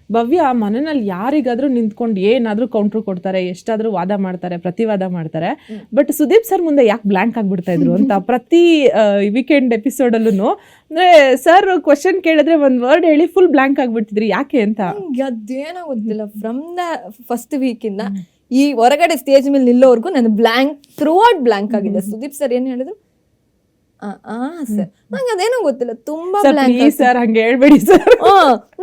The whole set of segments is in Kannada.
ಭವ್ಯ ಮನೆಯಲ್ಲಿ ಯಾರಿಗಾದ್ರೂ ನಿಂತ್ಕೊಂಡು ಏನಾದ್ರೂ ಕೌಂಟ್ರ್ ಕೊಡ್ತಾರೆ, ಎಷ್ಟಾದ್ರೂ ವಾದ ಮಾಡ್ತಾರೆ, ಪ್ರತಿವಾದ ಮಾಡ್ತಾರೆ. ಬಟ್ ಸುದೀಪ್ ಸರ್ ಮುಂದೆ ಯಾಕೆ ಬ್ಲಾಂಕ್ ಆಗ್ಬಿಡ್ತಾ ಇದ್ರು ಅಂತ ಪ್ರತಿ ವೀಕೆಂಡ್ ಎಪಿಸೋಡ್ ಅಲ್ಲೂ ಅಂದ್ರೆ ಸರ್ ಕ್ವಶನ್ ಕೇಳಿದ್ರೆ ಒಂದ್ ವರ್ಡ್ ಹೇಳಿ ಫುಲ್ ಬ್ಲಾಂಕ್ ಆಗ್ಬಿಡ್ತಿದ್ರಿ, ಯಾಕೆ ಅಂತ ಅದೇನೋ ಗೊತ್ತಿಲ್ಲ. ಫ್ರಮ್ ದ ಫಸ್ಟ್ ವೀಕ್ ಇಂದ ಈ ಹೊರಗಡೆ ಸ್ಟೇಜ್ ಮೇಲೆ ನಿಲ್ಲೋವರೆಗೂ ನಾನು ಬ್ಲಾಂಕ್ ಥ್ರೂ ಔಟ್ ಬ್ಲಾಂಕ್ ಆಗಿದೆ. ಸುದೀಪ್ ಸರ್ ಏನ್ ಹೇಳಿದ್ರು ಸರ್ ನಂಗೆ ಅದೇನೋ ಗೊತ್ತಿಲ್ಲ, ತುಂಬಾ ಬ್ಲಾಂಕ್ ಸರ್ ಹಂಗೆ ಹೇಳ್ಬೇಡಿ ಸರ್.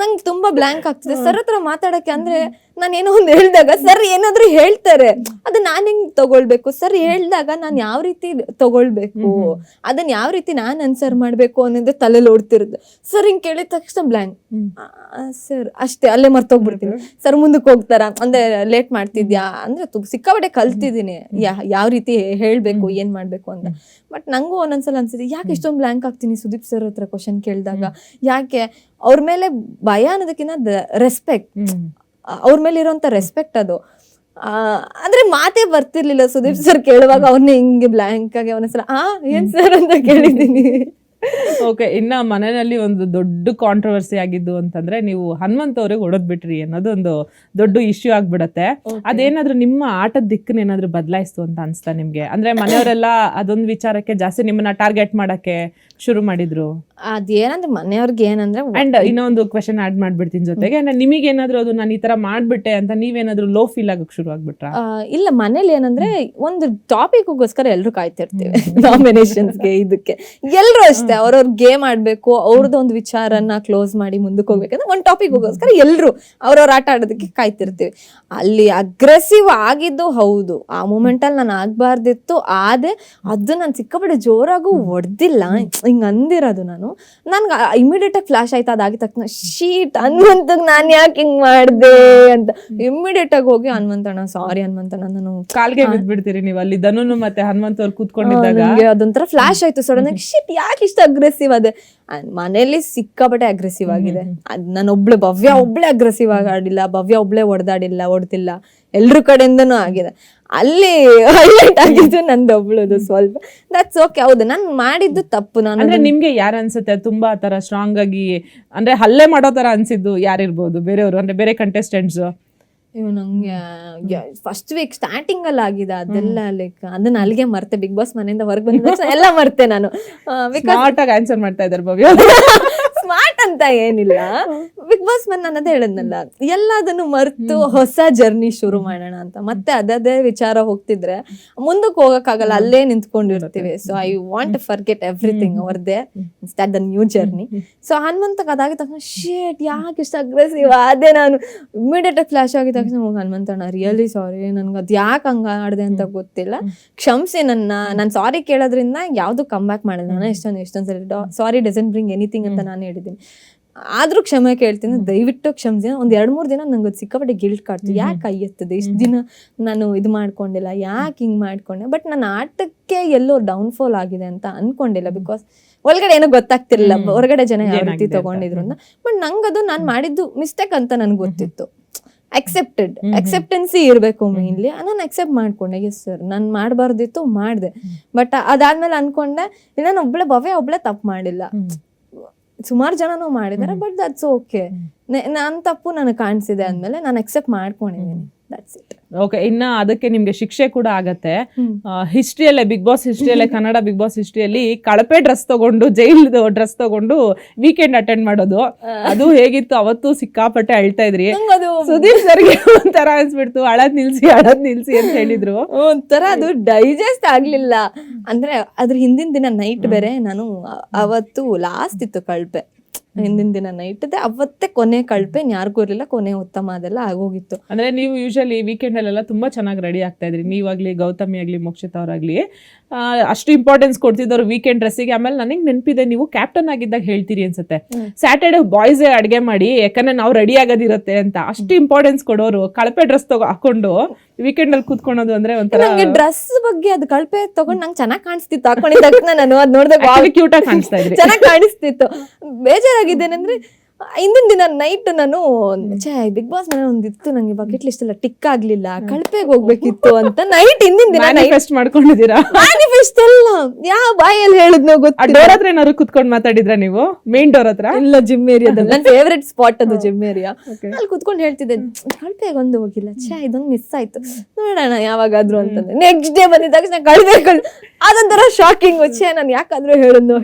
ನಂಗೆ ತುಂಬಾ ಬ್ಲಾಂಕ್ ಆಗ್ತಿದೆ ಸರ್ ಹತ್ರ ಮಾತಾಡಕ್ಕೆ. ಅಂದ್ರೆ ನಾನು ಏನೋ ಒಂದು ಹೇಳ್ದಾಗ ಸರ್ ಏನಾದ್ರು ಹೇಳ್ತಾರೆ, ಅದು ನಾನ್ ಹೆಂಗ್ ತಗೊಳ್ಬೇಕು, ಸರ್ ಹೇಳ್ದಾಗ ನಾನ್ ಯಾವ ರೀತಿ ತಗೊಳ್ಬೇಕು, ಅದನ್ನ ಯಾವ ರೀತಿ ನಾನ್ ಆನ್ಸರ್ ಮಾಡ್ಬೇಕು ಅನ್ನೋದೇ ತಲೆಯಲ್ಲಿ ಓಡ್ತಿರುತ್ತೆ. ಸರ್ ಹಿಂಗ್ ಕೇಳಿದ ತಕ್ಷಣ ಬ್ಲಾಂಕ್. ಸರ್ ಅಷ್ಟೇ, ಅಲ್ಲೇ ಮರ್ತೋಗ್ಬಿಡ್ತೀನಿ. ಸರ್ ಮುಂದಕ್ಕೆ ಹೋಗ್ತಾರ ಅಂದ್ರೆ ಲೇಟ್ ಮಾಡ್ತಿದ್ಯಾ ಅಂದ್ರೆ ಸಿಕ್ಕಾಪಟ್ಟೆ ಕಲ್ತಿದ್ದೀನಿ ಯಾವ ರೀತಿ ಹೇಳ್ಬೇಕು, ಏನ್ ಮಾಡ್ಬೇಕು ಅಂತ. ಬಟ್ ನಂಗೂ ಒಂದೊಂದ್ಸಲ ಅನ್ಸಿದೆ ಯಾಕೆ ಇಷ್ಟೊಂದು ಬ್ಲಾಂಕ್ ಆಗ್ತೀನಿ ಸುದೀಪ್ ಸರ್ ಹತ್ರ ಕ್ವಶನ್ ಕೇಳಿದಾಗ. ಯಾಕೆ ಅವ್ರ ಮೇಲೆ ಭಯ ಅನ್ನೋದಕ್ಕಿಂತ ರೆಸ್ಪೆಕ್ಟ್, ಅವ್ರ ಮೇಲೆ ಇರೋಂಥ ರೆಸ್ಪೆಕ್ಟ್ ಅದು. ಆದ್ರೆ ಮಾತೇ ಬರ್ತಿರ್ಲಿಲ್ಲ ಸುದೀಪ್ ಸರ್ ಕೇಳುವಾಗ. ಅವ್ರನ್ನೇ ಹಿಂಗೆ ಬ್ಲಾಂಕ್ ಆಗಿ ಅವನಸಲ ಏನ್ ಸರ್ ಅಂತ ಕೇಳಿದ್ದೀನಿ. ಓಕೆ, ಇನ್ನ ಮನೆಯಲ್ಲಿ ಒಂದು ದೊಡ್ಡ ಕಾಂಟ್ರವರ್ಸಿ ಆಗಿದ್ದು ಅಂತಂದ್ರೆ ನೀವು ಹನುಮಂತ್ ಅವ್ರಿಗೆ ಹೊಡೆದ್ ಬಿಟ್ರಿ ಅನ್ನೋದೊಂದು ದೊಡ್ಡ ಇಶ್ಯೂ ಆಗ್ಬಿಡತ್ತೆ. ಅದೇನಾದ್ರೂ ನಿಮ್ಮ ಆಟದ ದಿಕ್ಕನ್ನ ಏನಾದ್ರು ಬದಲಾಯಿಸ್ತು ಅಂತ ಅನ್ಸ್ತಾ ನಿಮ್ಗೆ? ಅಂದ್ರೆ ಮನೆಯವರೆಲ್ಲ ಅದೊಂದು ವಿಚಾರಕ್ಕೆ ಜಾಸ್ತಿ ನಿಮ್ಮನ್ನ ಟಾರ್ಗೆಟ್ ಮಾಡಕ್ಕೆ ಶುರು ಮಾಡಿದ್ರು. ಅದೇನಂದ್ರೆ ಮನೆಯವ್ರಿಗೆ ಏನಂದ್ರೆ, ಅಂಡ್ ಇನ್ನೊಂದು ಕ್ವೆಶನ್ ಆಡ್ ಮಾಡ್ಬಿಡ್ತೀನಿ ಜೊತೆಗೆ, ನಿಮಗೆ ಏನಾದ್ರು ಅದು ನಾನು ಈ ತರ ಮಾಡ್ಬಿಟ್ಟೆ ಅಂತ ನೀವೇನಾದ್ರು ಲೋ ಫೀಲ್ ಆಗಕ್ ಶುರು ಆಗ್ಬಿಟ್ರ? ಇಲ್ಲ, ಮನೇಲಿ ಏನಂದ್ರೆ ಒಂದು ಟಾಪಿಕ್ಗೋಸ್ಕರ ಎಲ್ರು ಕಾಯ್ತಿರ್ತೀವಿ ನಾಮಿನೇಷನ್ಸ್ಗೆ, ಇದಕ್ಕೆ ಎಲ್ರು ಅಷ್ಟೇ ಅವ್ರವ್ರ ಗೇಮ್ ಆಡ್ಬೇಕು, ಅವ್ರದ್ದು ಒಂದು ವಿಚಾರನ ಕ್ಲೋಸ್ ಮಾಡಿ ಮುಂದಕ್ಕೆ ಹೋಗ್ಬೇಕಂದ್ರೆ ಒಂದು ಟಾಪಿಕ್ಗೋಸ್ಕರ ಎಲ್ರು ಅವ್ರವ್ರ ಆಟ ಆಡೋದಕ್ಕೆ ಕಾಯ್ತಿರ್ತೀವಿ. ಅಲ್ಲಿ ಅಗ್ರೆಸಿವ್ ಆಗಿದ್ದು ಹೌದು, ಆ ಮೂಮೆಂಟ್ ಅಲ್ಲಿ ನಾನು ಆಗ್ಬಾರ್ದಿತ್ತು, ಆದ್ರೆ ಅದು ನಾನು ಸಿಕ್ಕಾಪಟ್ಟೆ ಜೋರಾಗೂ ಹೊಡೆದಿಲ್ಲ, ಹಿಂಗ್ ಅಂದಿರೋದು. ನನ್ಗೆ ಇಮಿಡಿಯೇಟ್ ಆಗಿ ಫ್ಲಾಶ್ ಆಯ್ತು. ಅದಾಗಿದ ತಕ್ಷಣ ಶೀಟ್ ಹನುಮಂತಗ್ ನಾನ್ ಯಾಕೆ ಹಿಂಗ್ ಮಾಡ್ದೆ ಅಂತ ಇಮಿಡಿಯೇಟ್ ಆಗಿ ಹೋಗಿ ಹನುಮಂತಣ್ಣ ಸಾರಿ ಹನುಮಂತಣ್ಣ ನಾನು ಕಾಲ್ಗೆ ಬಿದ್ಬಿಡ್ತೀರಿ ನೀವು ಅಲ್ಲಿ ಧನು ಮತ್ತೆ ಹನುಮಂತ ಅವ್ರು ಕೂತ್ಕೊಂಡಿದ್ದಾಗ. ಅದೊಂಥರ ಫ್ಲಾಶ್ ಆಯ್ತು ಸಡನ್ ಆಗಿ, ಶಿಟ್ ಯಾಕೆ ಇಷ್ಟ ಅಗ್ರೆಸಿವ್ ಅದೇ. ಮನೇಲಿ ಸಿಕ್ಕಾಪಟ್ಟೆ ಅಗ್ರೆಸಿವ್ ಆಗಿದೆ. ನಾನು ಭವ್ಯ ಒಬ್ಳೆ ಅಗ್ರೆಸಿವ್ ಆಗಿ ಆಡಿಲ್ಲ, ಭವ್ಯ ಒಬ್ಳೆ ಹೊಡೆದಿಲ್ಲ, ಎಲ್ರ ಕಡೆಯಿಂದನೂ ಆಗಿದೆ. ಅಲ್ಲಿ ಹೈಲೈಟ್ ಆಗಿದ್ದು ನಂದು ಒಬ್ಳದು ಸ್ವಲ್ಪ. That's okay. ಹೌದು, ನಾನು ಮಾಡಿದ್ದು ತಪ್ಪು. ಅಂದ್ರೆ ನಿಮ್ಗೆ ಯಾರು ಅನ್ಸುತ್ತೆ ತುಂಬಾ ತರ ಸ್ಟ್ರಾಂಗ್ ಆಗಿ ಅಂದ್ರೆ ಹಲ್ಲೆ ಮಾಡೋ ತರ ಅನ್ಸಿದ್ದು ಯಾರಿರ್ಬೋದು? ಬೇರೆಯವರು ಅಂದ್ರೆ ಬೇರೆ ಕಂಟೆಸ್ಟೆಂಟ್ಸ್? ನಂಗೆ ಫಸ್ಟ್ ವೀಕ್ ಸ್ಟಾರ್ಟಿಂಗ್ ಅಲ್ಲಿ ಆಗಿದೆ ಅದೆಲ್ಲ. ಲೈಕ್ ಅದನ್ನ ಅಲ್ಲಿಗೆ ಮರ್ತೆ, ಬಿಗ್ ಬಾಸ್ ಮನೆಯಿಂದ ಹೊರಗೆ ಬಂದ ಎಲ್ಲ ಮರ್ತೆ ನಾನು. ಸ್ಮಾರ್ಟ್ ಆಗಿ ಆನ್ಸರ್ ಮಾಡ್ತಾ ಇದ್ದಾರೆ ಭವ್ಯ. ಸ್ಮಾರ್ಟ್ ಅಂತ ಏನಿಲ್ಲ, ಬಿಗ್ ಬಾಸ್ ಮನ್ ಅನ್ನೋದೇ ಹೇಳದ್ನಲ್ಲ, ಎಲ್ಲದನ್ನು ಮರ್ತು ಹೊಸ ಜರ್ನಿ ಶುರು ಮಾಡೋಣ ಅಂತ. ಮತ್ತೆ ಅದೇ ವಿಚಾರ ಹೋಗ್ತಿದ್ರೆ ಮುಂದಕ್ಕೆ ಹೋಗಕ್ಕಾಗಲ್ಲ, ಅಲ್ಲೇ ನಿಂತ್ಕೊಂಡಿರ್ತೀವಿ. So I want to forget everything over there, start the new journey. So ಹನುಮಂತಕ್ಕೆ ಅದಾಗಿದ ತಕ್ಷಣ ಶೇಟ್ ಯಾಕೆ ಇಷ್ಟ ಅಗ್ರೆಸಿವ್ ಅದೇ. ನಾನು ಇಮಿಡಿಯೇಟ್ ಆಗಿ ಫ್ಲಾಶ್ ಆಗಿದ ತಕ್ಷಣ ಹನುಮಂತಣ್ಣ ರಿಯಲಿ ಸಾರಿ, ನನ್ಗೆ ಅದು ಯಾಕೆ ಹಂಗ ಆಡ್ದೆ ಅಂತ ಗೊತ್ತಿಲ್ಲ, ಕ್ಷಮಿಸಿ ನಾನು ಸಾರಿ ಕೇಳೋದ್ರಿಂದ ಯಾವ್ದು ಕಮ್ ಬ್ಯಾಕ್ ಮಾಡಲ್ಲ. ನಾನು ಎಷ್ಟೊಂದ್ ಸರಿ ಸಾರಿ ಡಸಂಟ್ ಬ್ರಿಂಗ್ ಎನಿಥಿಂಗ್ ಅಂತ ನಾನು ಹೇಳಿದ್ದೀನಿ. ಆದ್ರೂ ಕ್ಷಮೆ ಕೇಳ್ತೀನಿ, ದಯವಿಟ್ಟು ಕ್ಷಮಿಸಿ. ಒಂದ್ 2-3 ದಿನ ನಂಗೆ ಸಿಕ್ಕಾಪಟ್ಟೆ ಗಿಲ್ಟ್ ಕಾಡ್ತು, ಯಾಕೆ ಕೈಯತ್ತದೆ ಇಷ್ಟು ದಿನ ನಾನು ಇದು ಮಾಡ್ಕೊಂಡಿಲ್ಲ, ಯಾಕೆ ಹಿಂಗ್ ಮಾಡ್ಕೊಂಡೆ. ಬಟ್ ನನ್ನ ಆಟಕ್ಕೆ ಎಲ್ಲೋ ಡೌನ್ಫಾಲ್ ಆಗಿದೆ ಅಂತ ಅನ್ಕೊಂಡಿಲ್ಲ, ಬಿಕಾಸ್ ಒಳಗಡೆ ಏನೋ ಗೊತ್ತಾಗ್ತಿರ್ಲಿಲ್ಲ ಹೊರಗಡೆ ಜನ ಯಾವ ರೀತಿ ತಗೊಂಡಿದ್ರು ಅಂತ. ಬಟ್ ನಂಗದು ನಾನು ಮಾಡಿದ್ದು ಮಿಸ್ಟೇಕ್ ಅಂತ ನನ್ಗೆ ಗೊತ್ತಿತ್ತು. ಅಕ್ಸೆಪ್ಟೆನ್ಸಿ ಇರಬೇಕು ಮೇನ್ಲಿ. ನಾನು ಅಕ್ಸೆಪ್ಟ್ ಮಾಡ್ಕೊಂಡೆ, ಎಸ್ ಸರ್ ನಾನು ಮಾಡಬಾರ್ದಿತ್ತು ಮಾಡಿದೆ. ಬಟ್ ಅದಾದ್ಮೇಲೆ ಅನ್ಕೊಂಡೆ ಇಲ್ಲ, ನಾನು ಭವ್ಯ ಒಬ್ಳೆ ತಪ್ಪು ಮಾಡಿಲ್ಲ, ಸುಮಾರು ಜನನೂ ಮಾಡಿದಾರೆ, ಬಟ್ ದಟ್ಸ್ ಓಕೆ. ನನ್ನ ತಪ್ಪು ನನಗೆ ಕಾಣಿಸಿದೆ ಅಂದ್ಮೇಲೆ ನಾನು ಅಕ್ಸೆಪ್ಟ್ ಮಾಡ್ಕೊಂಡಿದ್ದೀನಿ. That's it. ಓಕೆ, ಇನ್ನ ಅದಕ್ಕೆ ನಿಮ್ಗೆ ಶಿಕ್ಷೆ ಕೂಡ ಆಗತ್ತೆ. ಹಿಸ್ಟ್ರಿಯಲ್ಲೇ ಬಿಗ್ ಬಾಸ್ ಹಿಸ್ಟ್ರಿಯಲ್ಲೇ, ಕನ್ನಡ ಬಿಗ್ ಬಾಸ್ ಹಿಸ್ಟ್ರಿಯಲ್ಲಿ ಕಳಪೆ ಡ್ರೆಸ್ ತಗೊಂಡು, ಜೈಲ್ ಡ್ರೆಸ್ ತಗೊಂಡು ವೀಕೆಂಡ್ ಅಟೆಂಡ್ ಮಾಡೋದು, ಅದು ಹೇಗಿತ್ತು? ಅವತ್ತು ಸಿಕ್ಕಾಪಟ್ಟೆ ಅಳ್ತಾ ಇದ್ರಿ. ಸುದೀಪ್ ಸರ್ಗೆ ಒಂಥರ ಅನ್ಸ್ಬಿಡ್ತು, ಅಳದ್ ನಿಲ್ಸಿ ಅಂತ ಹೇಳಿದ್ರು. ಒಂಥರ ಅದು ಡೈಜೆಸ್ಟ್ ಆಗ್ಲಿಲ್ಲ. ಅಂದ್ರೆ ಅದ್ರ ಹಿಂದಿನ ದಿನ ನೈಟ್ ಬೇರೆ ನಾನು, ಅವತ್ತು ಲಾಸ್ಟ್ ಇತ್ತು ಕಳಪೆ, ಹಿಂದಿನ ದಿನ ನೈಟ್ ಇದೆ, ಅವತ್ತೇ ಕೊನೆ ಕಳಪೆ, ಯಾರಿಗೂ ಇರಲಿಲ್ಲ, ಕೊನೆ ಉತ್ತಮ ಅದೆಲ್ಲ ಆಗೋಗಿತ್ತು. ಅಂದ್ರೆ ನೀವು ಯೂಶಲಿ ವೀಕೆಂಡ್ ಅಲ್ಲೆಲ್ಲ ತುಂಬಾ ಚೆನ್ನಾಗಿ ರೆಡಿ ಆಗ್ತಾ ಇದ್ರಿ, ನೀವಾಗ್ಲಿ ಗೌತಮಿ ಆಗ್ಲಿ ಮೋಕ್ಷಿತಾ ಅವ್ರಾಗ್ಲಿ ಅಷ್ಟು ಇಂಪಾರ್ಟೆನ್ಸ್ ಕೊಡ್ತಿದ್ದವ್ರು ವೀಕೆಂಡ್ ಡ್ರೆಸ್ಸಿಗೆ. ಆಮೇಲೆ ನನಗೆ ನೆನಪಿದೆ, ನೀವು ಕ್ಯಾಪ್ಟನ್ ಆಗಿದ್ದಾಗ ಹೇಳ್ತೀರಿ ಅನ್ಸುತ್ತೆ, ಸ್ಯಾಟರ್ಡೆ ಬಾಯ್ಸ್ ಅಡ್ಗೆ ಮಾಡಿ, ಯಾಕಂದ್ರೆ ನಾವು ರೆಡಿ ಆಗೋದಿರುತ್ತೆ ಅಂತ. ಅಷ್ಟು ಇಂಪಾರ್ಟೆನ್ಸ್ ಕೊಡೋರು ಕಳಪೆ ಡ್ರೆಸ್ ಹಾಕೊಂಡು ವೀಕೆಂಡ್ ಅಲ್ಲಿ ಕೂತ್ಕೊಳ್ಳೋದು ಅಂದ್ರೆ ಒಂಥರ. ಡ್ರೆಸ್ ಬಗ್ಗೆ ಅದು ಕಳಪೆ ತಗೊಂಡ್ ನಂಗೆ ಚೆನ್ನಾಗಿ ಕಾಣಿಸ್ತಿತ್ತು, ಹಾಕೊಂಡಿದ್ದ ನಾನು ಅದ್ ನೋಡಿದಾಗ ಕ್ಯೂಟ್ ಆಗಿ ಕಾಣಿಸ್ತಾ ಇದ್ರಿ, ಚೆನ್ನಾಗಿ ಕಾಣಿಸ್ತಿತ್ತು. ಬೇಜಾರಾಗಿದ್ದೇನೆಂದ್ರೆ ಹಿಂದಿನ ದಿನ ನೈಟ್ ನಾನು ಬಿಗ್ ಬಾಸ್ ಮನೆ ಒಂದಿತ್ತು ನಂಗೆ ಬಕೆಟ್ ಲಿಸ್ಟ್ ಎಲ್ಲ ಟಿಕ್ ಆಗ್ಲಿಲ್ಲ, ಕಳಪೆಗೆ ಹೋಗ್ಬೇಕಿತ್ತು ಅಂತ ನೈಟ್ ಹಿಂದಿನ ದಿನ ಮ್ಯಾನಿಫೆಸ್ಟ್ ಮಾಡ್ಕೊಂಡಿದ್ದೀರಾ? ಮ್ಯಾನಿಫೆಸ್ಟ್ ಎಲ್ಲ ಯಾವ ಬಾಯಲ್ಲಿ ಹೇಳಿದ್ನೋ ಆ ಗೊತ್ತಿಲ್ಲ. ಡೋರ್ ಹತ್ರ ಏನಾದ್ರು ಕುತ್ಕೊಂಡ್ ಮಾತಾಡಿದ್ರ ನೀವು? ಮೇನ್ ಡೋರ್ ಹತ್ರ? ಇಲ್ಲ, ಜಿಮ್ ಏರಿಯಾದಲ್ಲಿ ನನ್ನ ಫೇವ್ರೆಟ್ ಸ್ಪಾಟ್ ಅದು ಜಿಮ್ ಏರಿಯಾ. ಅಲ್ಲಿ ಕುತ್ಕೊಂಡು ಹೇಳ್ತಿದ್ದೆ ಕಳಪೆಗೆ ಒಂದು ಹೋಗಿಲ್ಲ, ಇದೊಂದು ಮಿಸ್ ಆಯ್ತು, ನೋಡೋಣ ಯಾವಾಗಾದ್ರು ಅಂತಂದ್ರೆ. ನೆಕ್ಸ್ಟ್ ಡೇ ಬಂದಿದ ತಕ್ಷಣ ಕಳ್ಬೇಕು, ಅದೊಂಥರ ಶಾಕಿಂಗ್. ನಾನು ಯಾಕಾದ್ರೂ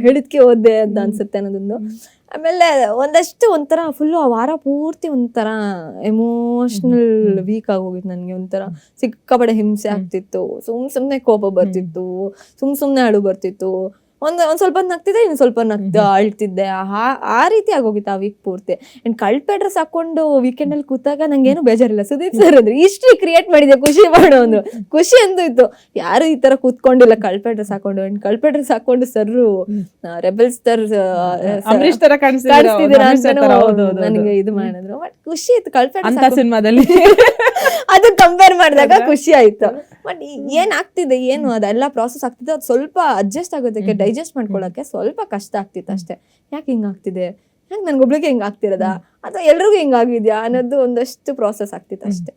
ಹೇಳಿದ್ಕೆ ಹೋದೆ ಅಂತ ಅನ್ಸುತ್ತೆ ಅನ್ನೋದೊಂದು. ಆಮೇಲೆ ಒಂಥರ ಫುಲ್ಲು ಆ ವಾರ ಪೂರ್ತಿ ಒಂಥರ ಎಮೋಷನಲ್ ವೀಕ್ ಆಗೋಗಿತ್ತು ನನಗೆ. ಒಂಥರ ಸಿಕ್ಕಾಪಡೆ ಹಿಂಸೆ ಆಗ್ತಿತ್ತು, ಸುಮ್ನೆ ಕೋಪ ಬರ್ತಿತ್ತು, ಸುಮ್ನೆ ಅಳು ಬರ್ತಿತ್ತು. ಒಂದ್ ಸ್ವಲ್ಪ ನಗ್ತಿದ್ದೆ, ಇನ್ನು ಸ್ವಲ್ಪ ಅಳ್ತಿದ್ದೆ. ಆ ರೀತಿ ಆಗೋಗಿತ್ತು ಆ ವೀಕ್ ಪೂರ್ತಿ. ಅಂಡ್ ಕಳ್ಪೆ ಡ್ರೆಸ್ ಹಾಕೊಂಡು ವೀಕೆಂಡ್ ಅಲ್ಲಿ ಕೂತಾಗ ನಂಗೇನು ಬೇಜಾರಿಲ್ಲ. ಸುದೀಪ್ ಸರ್ ಅಂದ್ರೆ ಹಿಸ್ಟ್ರಿ ಕ್ರಿಯೇಟ್ ಮಾಡಿದೆ, ಖುಷಿ ಮಾಡೋ ಅಂದ್ರು. ಖುಷಿ ಅಂತೂ ಇತ್ತು, ಯಾರು ಈ ತರ ಕೂತ್ಕೊಂಡಿಲ್ಲ ಕಳ್ಪೆ ಡ್ರೆಸ್ ಹಾಕೊಂಡು. ಅಂಡ್ ಕಳ್ಪೆ ಡ್ರೆಸ್ ಹಾಕೊಂಡು ಸರ್ರು ರೆಬೆಲ್ಸ್ ಅಂಬರೀಶ್ ತರ ಕಾಣಿಸ್ತಿದ್ದೀರಾ ಅಂತ ನನಗೆ ಇದು ಮಾಡಿದ್ರು. ಬಟ್ ಖುಷಿ ಇತ್ತು ಕಳ್ಪೆ ಅಂತ ಸಿನಿಮಾದಲ್ಲಿ. ಅದು ಕಂಪೇರ್ ಮಾಡಿದಾಗ ಖುಷಿ ಆಯ್ತು. ಬಟ್ ಏನ್ ಆಗ್ತಿದೆ, ಏನು ಅದೆಲ್ಲ ಪ್ರಾಸೆಸ್ ಆಗ್ತಿದೆ, ಅದು ಸ್ವಲ್ಪ ಅಡ್ಜಸ್ಟ್ ಆಗೋದಕ್ಕೆ, ಡೈಜೆಸ್ಟ್ ಮಾಡ್ಕೊಳ್ಳೋಕೆ ಸ್ವಲ್ಪ ಕಷ್ಟ ಆಗ್ತಿತ್ತು ಅಷ್ಟೇ. ಯಾಕೆ ಹಿಂಗಾಗ್ತಿದೆ, ಯಾಕೆ ನನ್ಗೊಬ್ಳಿಗೆ ಹಿಂಗ್ ಆಗ್ತಿರೋದಾ ಅಥವಾ ಎಲ್ರಿಗೂ ಹಿಂಗಾಗಿದ್ಯಾ ಅನ್ನೋದು ಒಂದಷ್ಟು ಪ್ರಾಸೆಸ್ ಆಗ್ತಿತ್ತು ಅಷ್ಟೇ.